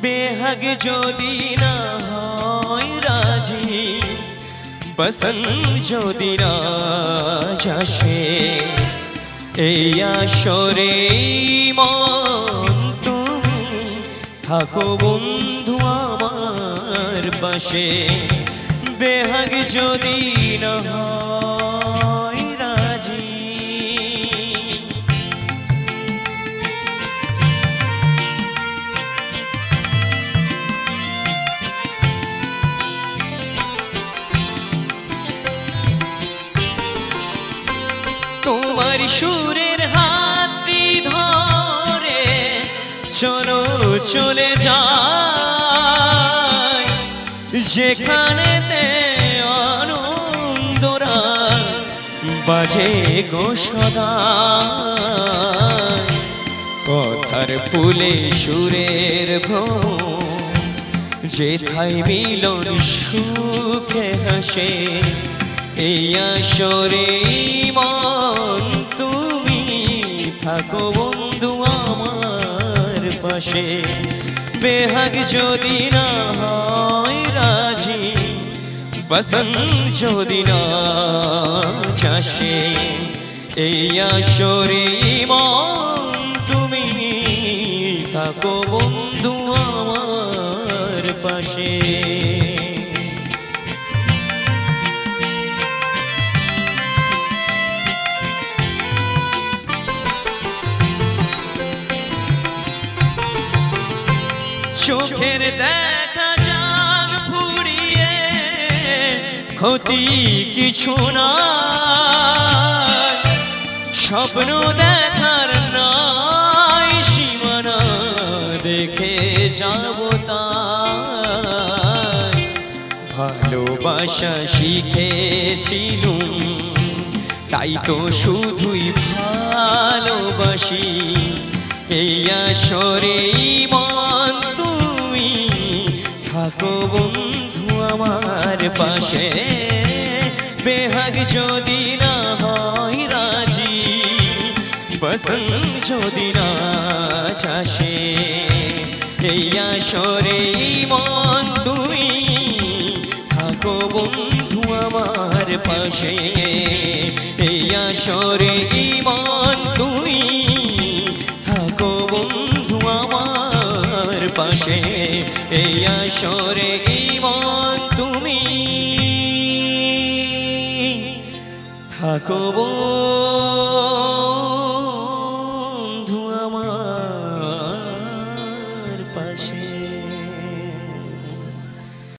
बेहग যদি না হয় রাজি পছন্দ যদি না আসে এই আসরে মন তুমি থাকো বন্ধু আমার পাশে বেহগ যদি না হয় রাজি তোমার সুরের হাতটি ধরে চলো চলে যাই যেখানেতে আনন্দরা বাজে গো সদা কথার ফুলে সুরের ভ্রম যেথায় মিলন সুখে হাসে এই আসরে মন তুমি থাকো বন্ধু আমার পাশে বেহগ যদি না হয় রাজি পছন্দ যদি না আসে এই আসরে মন তুমি থাকো বন্ধু আমার পাশে চোখের দেখা জান ফুরিয়ে ক্ষতি কিছু না স্বপ্ন দেখার নাই সীমানা দেখে যাব তাই ভালোবাসা শিখেছিলুম তাই তো শুধুই ভালোবাসি এই আসরে মন তুমি থাকো বন্ধু আমার পাশে বেহগ যদি না হয় রাজি পছন্দ যদি না আসে এই আসরে মন তুমি থাকো বন্ধু আমার পাশে এই আসরে মন তুমি থাকো বন্ধু আমার পাশে এই আসরে মন তুমি থাকো